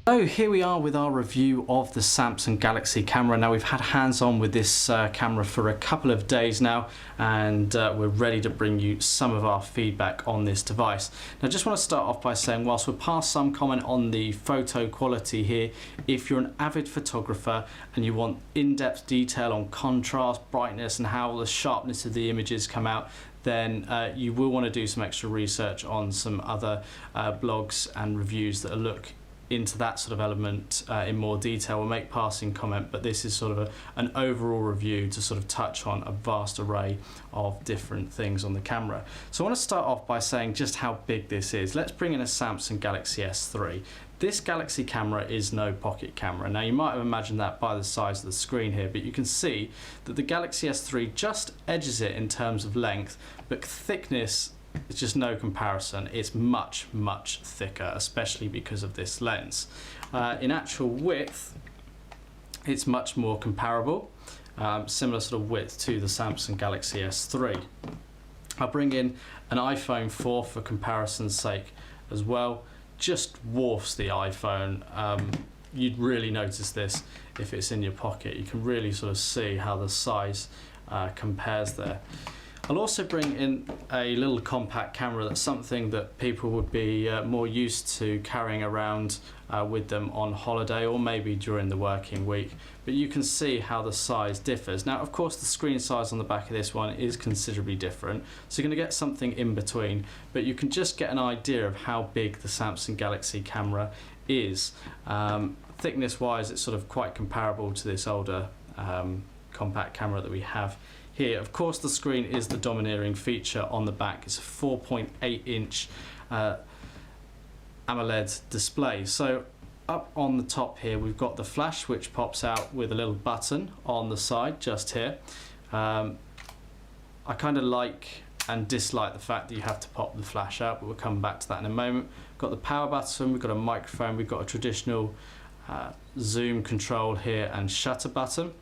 So here we are with our review of the Samsung Galaxy camera. Now we've had hands-on with this camera for a couple of days now, and we're ready to bring you some of our feedback on this device. Now I just want to start off by saying, whilst we'll pass some comment on the photo quality here, if you're an avid photographer and you want in-depth detail on contrast, brightness and how the sharpness of the images come out, then you will want to do some extra research on some other blogs and reviews that look into that sort of element in more detail. We'll make passing comment, but this is sort of an overall review to sort of touch on a vast array of different things on the camera. So I want to start off by saying just how big this is. Let's bring in a Samsung Galaxy S3. This Galaxy camera is no pocket camera. Now you might have imagined that by the size of the screen here, but you can see that the Galaxy S3 just edges it in terms of length, but thickness, it's just no comparison. It's much, much thicker, especially because of this lens. In actual width, it's much more comparable, similar sort of width to the Samsung Galaxy S3. I'll bring in an iPhone 4 for comparison's sake as well. Just dwarfs the iPhone. You'd really notice this if it's in your pocket. You can really sort of see how the size compares there. I'll also bring in a little compact camera. That's something that people would be more used to carrying around with them on holiday or maybe during the working week. But you can see how the size differs. Now, of course, the screen size on the back of this one is considerably different. So you're going to get something in between, but you can just get an idea of how big the Samsung Galaxy camera is. Thickness-wise, it's sort of quite comparable to this older compact camera that we have here. Of course, the screen is the domineering feature on the back. It's a 4.8-inch AMOLED display. So up on the top here, we've got the flash, which pops out with a little button on the side just here. I kind of like and dislike the fact that you have to pop the flash out, but we'll come back to that in a moment. We've got the power button, we've got a microphone, we've got a traditional zoom control here and shutter button.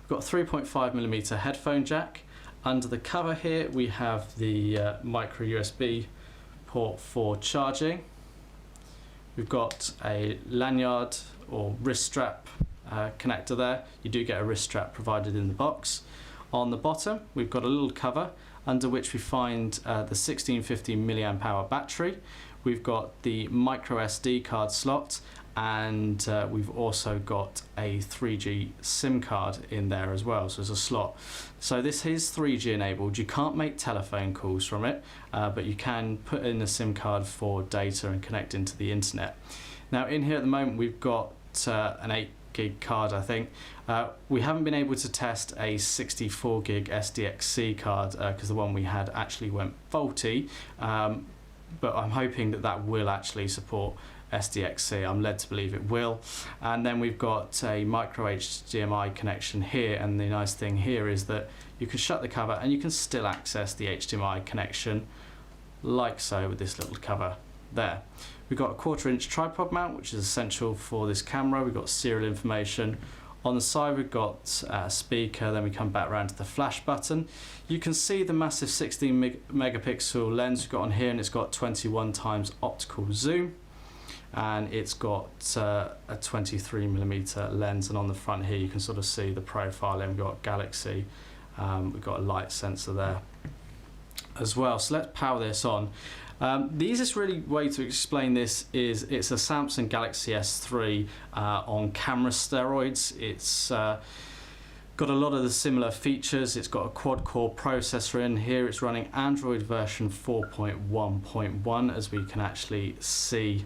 We've got a 3.5mm headphone jack. Under the cover here we have the micro USB port for charging. We've got a lanyard or wrist strap connector there. You do get a wrist strap provided in the box. On the bottom we've got a little cover under which we find the 1650 mAh battery. We've got the micro SD card slot, and we've also got a 3G SIM card in there as well, so there's a slot. So this is 3G enabled. You can't make telephone calls from it, but you can put in a SIM card for data and connect into the internet. Now in here at the moment we've got an 8 gig card, I think. We haven't been able to test a 64 gig SDXC card because the one we had actually went faulty, but I'm hoping that that will actually support SDXC. I'm led to believe it will. And then we've got a micro HDMI connection here, and the nice thing here is that you can shut the cover and you can still access the HDMI connection like so with this little cover there. We've got a 1/4-inch tripod mount, which is essential for this camera. We've got serial information. On the side we've got a speaker, then we come back around to the flash button. You can see the massive 16 megapixel lens we've got on here, and it's got 21x optical zoom, and it's got a 23mm lens, and on the front here you can sort of see the profile, and we've got Galaxy, we've got a light sensor there as well. So let's power this on. The easiest really way to explain this is it's a Samsung Galaxy S3 on camera steroids. It's got a lot of the similar features. It's got a quad-core processor in here. It's running Android version 4.1.1, as we can actually see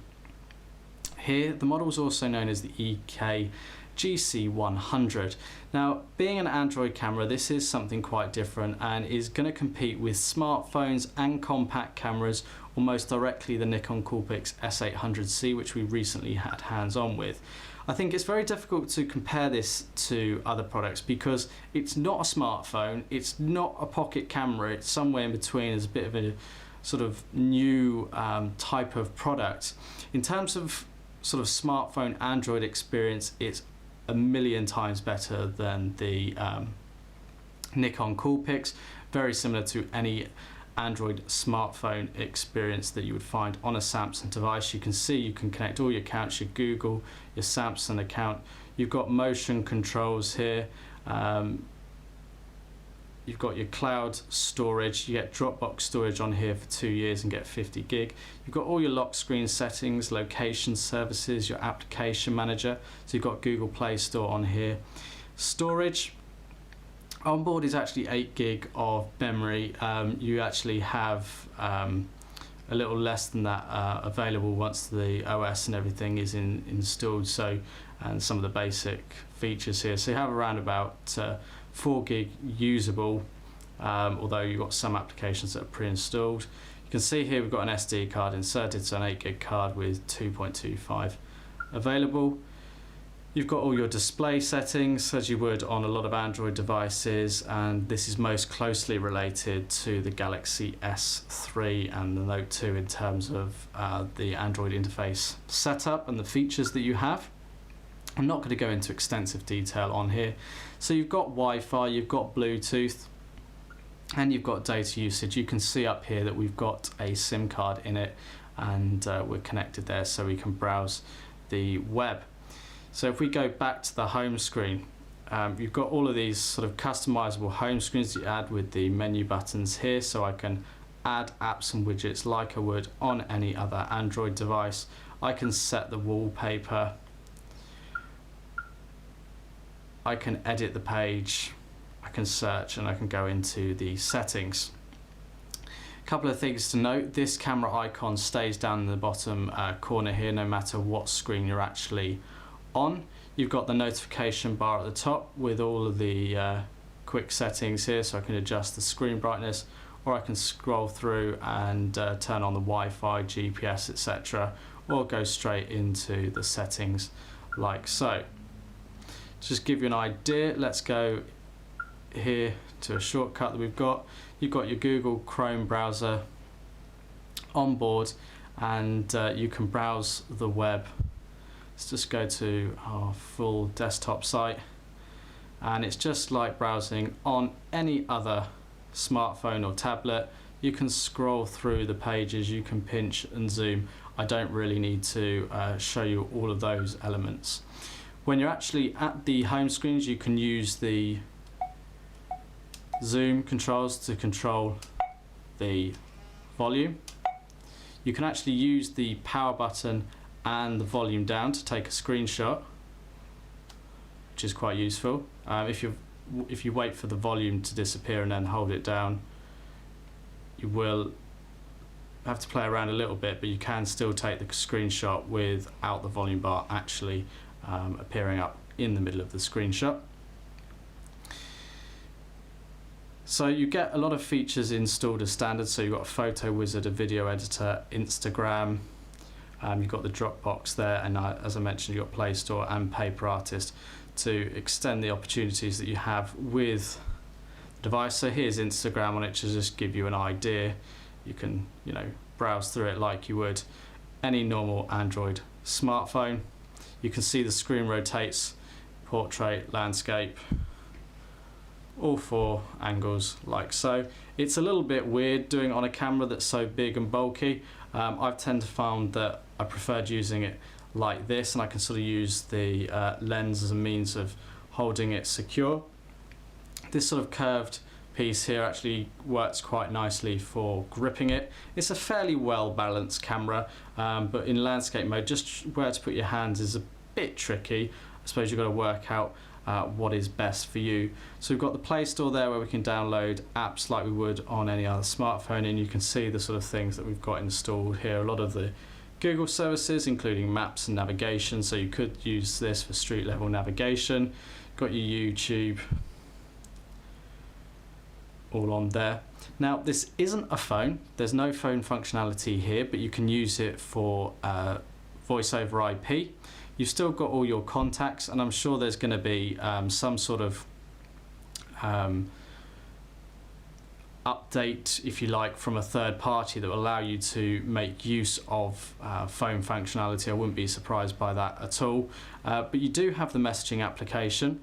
here. The model is also known as the EK GC100. Now, being an Android camera, this is something quite different and is going to compete with smartphones and compact cameras almost directly, the Nikon Coolpix S800C, which we recently had hands-on with. I think it's very difficult to compare this to other products because it's not a smartphone, it's not a pocket camera, it's somewhere in between. As a bit of a sort of new type of product. In terms of sort of smartphone Android experience, it's a million times better than the Nikon Coolpix, very similar to any Android smartphone experience that you would find on a Samsung device. You can see you can connect all your accounts, your Google, your Samsung account. You've got motion controls here. You've got your cloud storage. You get Dropbox storage on here for 2 years and get 50 gig. You've got all your lock screen settings, location services, your application manager. So you've got Google Play Store on here. Storage. On board is actually 8 gig of memory. You actually have a little less than that available once the OS and everything is installed. So, and some of the basic features here. So you have around about 4 gig usable, although you've got some applications that are pre-installed. You can see here we've got an SD card inserted, so an 8 gig card with 2.25 available. You've got all your display settings as you would on a lot of Android devices, and this is most closely related to the Galaxy S3 and the Note 2 in terms of the Android interface setup and the features that you have. I'm not going to go into extensive detail on here. So you've got Wi-Fi, you've got Bluetooth, and you've got data usage. You can see up here that we've got a SIM card in it, and we're connected there so we can browse the web. So if we go back to the home screen, you've got all of these sort of customizable home screens that you add with the menu buttons here, so I can add apps and widgets like I would on any other Android device. I can set the wallpaper, I can edit the page, I can search, and I can go into the settings. A couple of things to note: this camera icon stays down in the bottom corner here no matter what screen you're actually on. You've got the notification bar at the top with all of the quick settings here, so I can adjust the screen brightness, or I can scroll through and turn on the Wi-Fi, GPS, etc., or go straight into the settings like so. Just give you an idea, let's go here to a shortcut that we've got. You've got your Google Chrome browser on board, and you can browse the web. Let's just go to our full desktop site, and it's just like browsing on any other smartphone or tablet. You can scroll through the pages, you can pinch and zoom. I don't really need to show you all of those elements. When you're actually at the home screens, you can use the zoom controls to control the volume. You can actually use the power button and the volume down to take a screenshot, which is quite useful. If you wait for the volume to disappear and then hold it down, you will have to play around a little bit, but you can still take the screenshot without the volume bar actually appearing up in the middle of the screenshot. So you get a lot of features installed as standard. So you've got a photo wizard, a video editor, Instagram, you've got the Dropbox there, and as I mentioned, you've got Play Store and Paper Artist to extend the opportunities that you have with the device. So here's Instagram on it to just give you an idea. You can, browse through it like you would any normal Android smartphone. You can see the screen rotates, portrait, landscape, all 4 angles like so. It's a little bit weird doing it on a camera that's so big and bulky. I've tended to find that I preferred using it like this, and I can sort of use the lens as a means of holding it secure. This sort of curved piece here actually works quite nicely for gripping it. It's a fairly well balanced camera, but in landscape mode, just where to put your hands is a bit tricky. I suppose you've got to work out what is best for you. So we've got the Play Store there where we can download apps like we would on any other smartphone, and you can see the sort of things that we've got installed here. A lot of the Google services, including maps and navigation, so you could use this for street level navigation. Got your YouTube all on there. Now this isn't a phone, there's no phone functionality here, but you can use it for voice over IP. You've still got all your contacts, and I'm sure there's going to be some sort of update, if you like, from a third party that will allow you to make use of phone functionality. I wouldn't be surprised by that at all. But you do have the messaging application,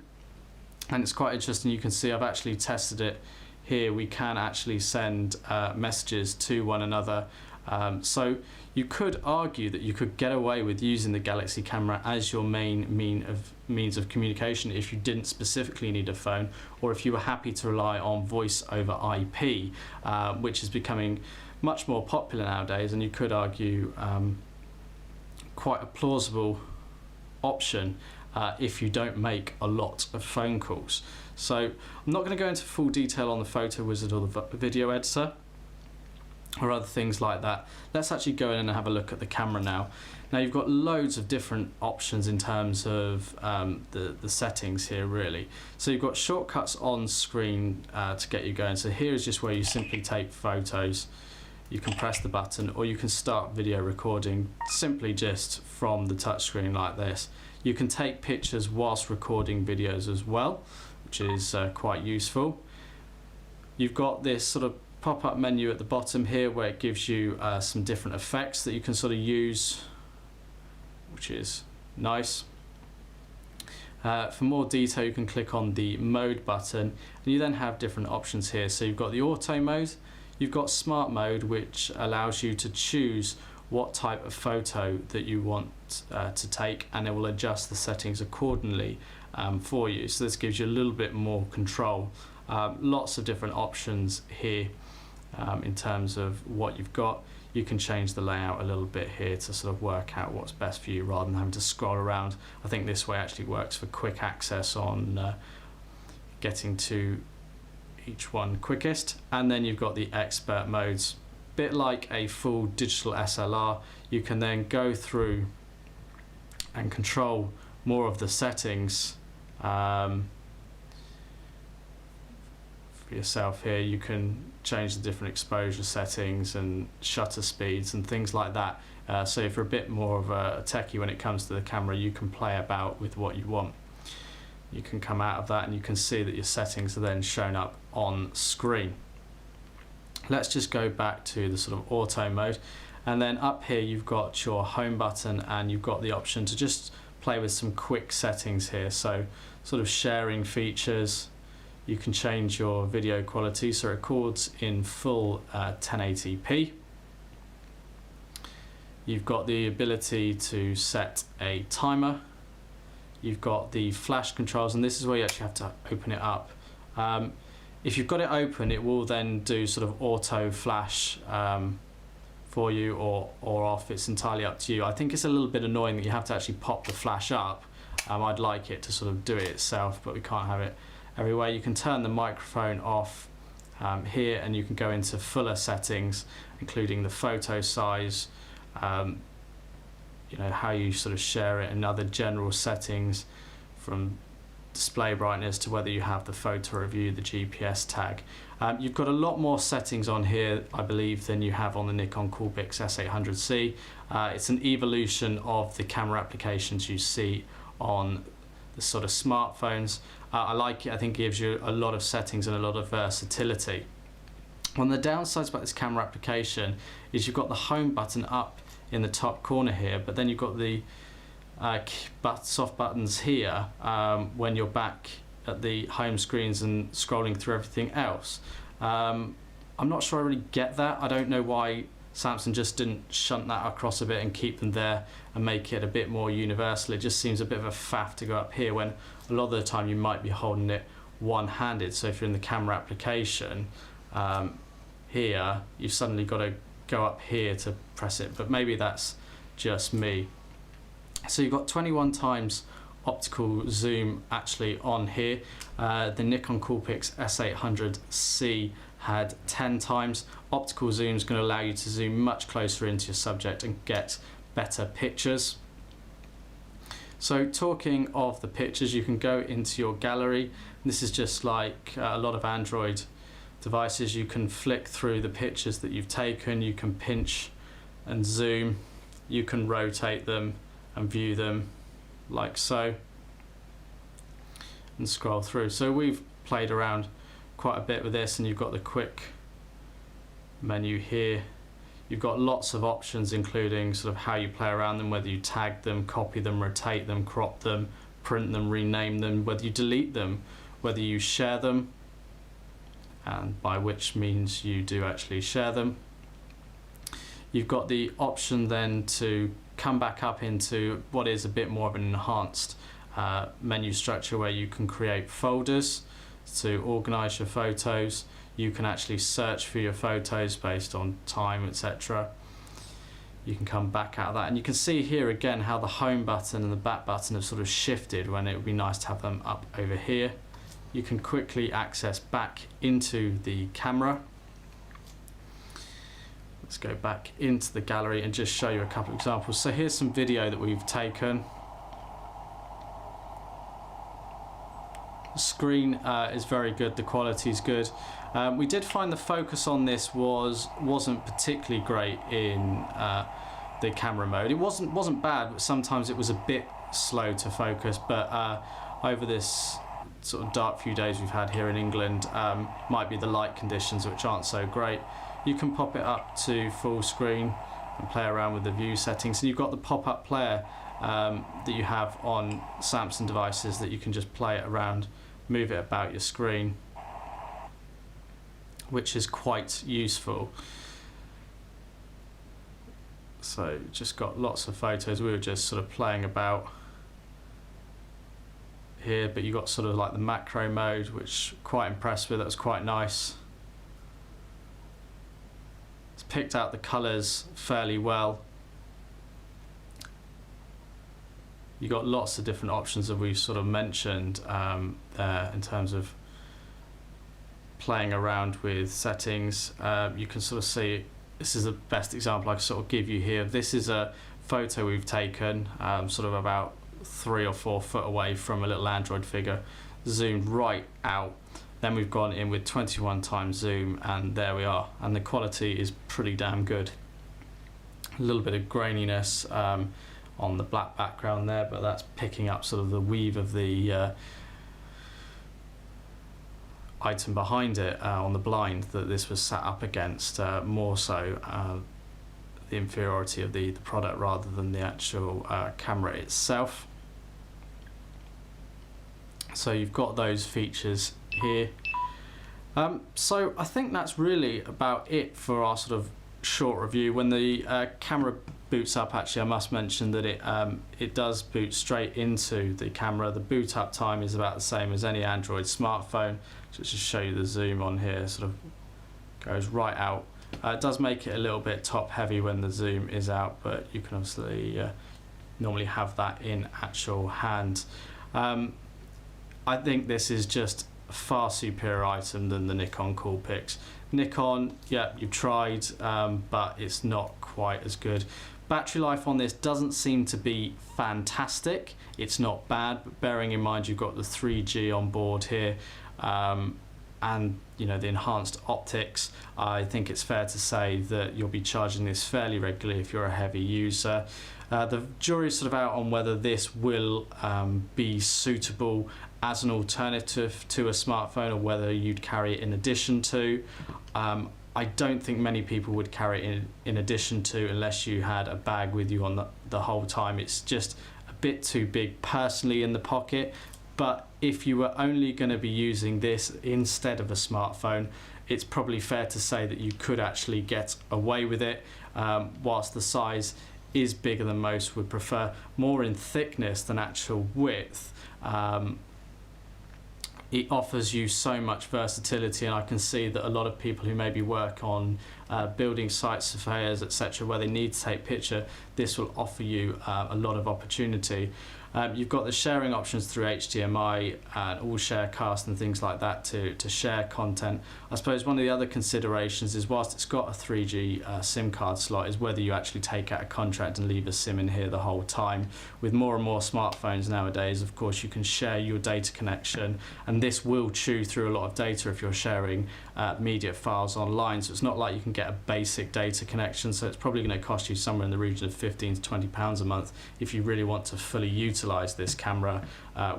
and it's quite interesting. You can see I've actually tested it here we can actually send messages to one another. So you could argue that you could get away with using the Galaxy camera as your main means of communication if you didn't specifically need a phone, or if you were happy to rely on voice over IP, which is becoming much more popular nowadays, and you could argue quite a plausible option if you don't make a lot of phone calls. So I'm not going to go into full detail on the Photo Wizard or the video editor or other things like that. Let's actually go in and have a look at the camera now. Now you've got loads of different options in terms of the settings here really. So you've got shortcuts on screen to get you going. So here is just where you simply take photos. You can press the button, or you can start video recording simply just from the touchscreen like this. You can take pictures whilst recording videos as well, which is quite useful. You've got this sort of pop-up menu at the bottom here where it gives you some different effects that you can sort of use, which is nice. For more detail, you can click on the mode button, and you then have different options here. So you've got the auto mode, you've got smart mode, which allows you to choose what type of photo that you want to take, and it will adjust the settings accordingly for you. So this gives you a little bit more control. Lots of different options here in terms of what you've got. You can change the layout a little bit here to sort of work out what's best for you rather than having to scroll around. I think this way actually works for quick access on getting to each one quickest. And then you've got the expert modes, bit like a full digital SLR. You can then go through and control more of the settings for yourself here. You can change the different exposure settings and shutter speeds and things like that. So if you're a bit more of a techie when it comes to the camera, you can play about with what you want. You can come out of that and you can see that your settings are then shown up on screen. Let's just go back to the sort of auto mode, and then up here you've got your home button, and you've got the option to just play with some quick settings here. So sort of sharing features. You can change your video quality so it records in full 1080p. You've got the ability to set a timer. You've got the flash controls, and this is where you actually have to open it up. If you've got it open, it will then do sort of auto flash for you or off. It's entirely up to you. I think it's a little bit annoying that you have to actually pop the flash up. I'd like it to sort of do it itself, but we can't have it everywhere. You can turn the microphone off here, and you can go into fuller settings, including the photo size, you know, how you sort of share it, and other general settings from display brightness to whether you have the photo review, the GPS tag. You've got a lot more settings on here, I believe, than you have on the Nikon Coolpix S800C. It's an evolution of the camera applications you see on the sort of smartphones. I like it. I think it gives you a lot of settings and a lot of versatility. One of the downsides about this camera application is you've got the home button up in the top corner here, but then you've got the soft buttons here when you're back at the home screens and scrolling through everything else. I'm not sure I really get that. I don't know why Samsung just didn't shunt that across a bit and keep them there and make it a bit more universal. It just seems a bit of a faff to go up here when a lot of the time you might be holding it one-handed. So if you're in the camera application here, you've suddenly got to go up here to press it, but maybe that's just me. So you've got 21 times optical zoom actually on here. The Nikon Coolpix S800C had 10 times. Optical zoom is going to allow you to zoom much closer into your subject and get better pictures. So talking of the pictures, you can go into your gallery. This is just like a lot of Android devices. You can flick through the pictures that you've taken. You can pinch and zoom. You can rotate them and view them like so and scroll through. So we've played around quite a bit with this, and you've got the quick menu here. You've got lots of options, including sort of how you play around them, whether you tag them, copy them, rotate them, crop them, print them, rename them, whether you delete them, whether you share them, and by which means you do actually share them. You've got the option then to come back up into what is a bit more of an enhanced menu structure, where you can create folders to organize your photos. You can actually search for your photos based on time, etc. You can come back out of that, and you can see here again how the home button and the back button have sort of shifted, when it would be nice to have them up over here. You can quickly access back into the camera. Let's go back into the gallery and just show you a couple of examples. So here's some video that we've taken. The screen is very good, the quality is good. We did find the focus on this wasn't particularly great in the camera mode. It wasn't bad, but sometimes it was a bit slow to focus. But over this sort of dark few days we've had here in England, might be the light conditions which aren't so great. You can pop it up to full screen and play around with the view settings, and you've got the pop-up player that you have on Samsung devices that you can just play it around, move it about your screen, which is quite useful. So just got lots of photos. We were just sort of playing about here, but you got sort of like the macro mode, which quite impressed with. That was quite nice. It's picked out the colors fairly well. You got lots of different options that we've sort of mentioned there in terms of playing around with settings. You can sort of see, this is the best example I can sort of give you here. This is a photo we've taken sort of about 3 or 4 foot away from a little Android figure, zoomed right out. Then we've gone in with 21 times zoom, and there we are, and the quality is pretty damn good. A little bit of graininess on the black background there, but that's picking up sort of the weave of the item behind it on the blind that this was sat up against, more so the inferiority of the product rather than the actual camera itself. So you've got those features here. So I think that's really about it for our sort of short review. When the camera boots up, actually I must mention that it does boot straight into the camera. The boot up time is about the same as any Android smartphone. Just to show you the zoom on here, sort of goes right out. It does make it a little bit top heavy when the zoom is out, but you can obviously normally have that in actual hand. I think this is just a far superior item than the Nikon Coolpix. Nikon, yeah, you've tried, but it's not quite as good. Battery life on this doesn't seem to be fantastic. It's not bad, but bearing in mind you've got the 3G on board here, and you know, the enhanced optics, I think it's fair to say that you'll be charging this fairly regularly if you're a heavy user. The jury's sort of out on whether this will be suitable as an alternative to a smartphone, or whether you'd carry it in addition to. I don't think many people would carry it in addition to, unless you had a bag with you on the whole time. It's just a bit too big personally in the pocket. But if you were only going to be using this instead of a smartphone, it's probably fair to say that you could actually get away with it, whilst the size is bigger than most would prefer, more in thickness than actual width. It offers you so much versatility, and I can see that a lot of people who maybe work on building site surveyors, etc., where they need to take picture, this will offer you a lot of opportunity. You've got the sharing options through HDMI and all sharecast and things like that to share content. I suppose one of the other considerations is, whilst it's got a 3G SIM card slot, is whether you actually take out a contract and leave a SIM in here the whole time. With more and more smartphones nowadays, of course, you can share your data connection, and this will chew through a lot of data if you're sharing media files online. So it's not like you can get a basic data connection, so it's probably going to cost you somewhere in the region of £15 to £20 a month if you really want to fully utilize this camera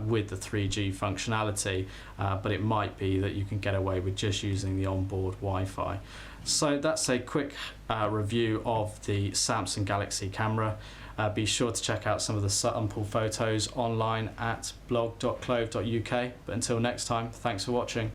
with the 3G functionality, but it might be that you can get away with just using the onboard Wi-Fi. So that's a quick review of the Samsung Galaxy camera. Be sure to check out some of the sample photos online at blog.clove.uk. But until next time, thanks for watching.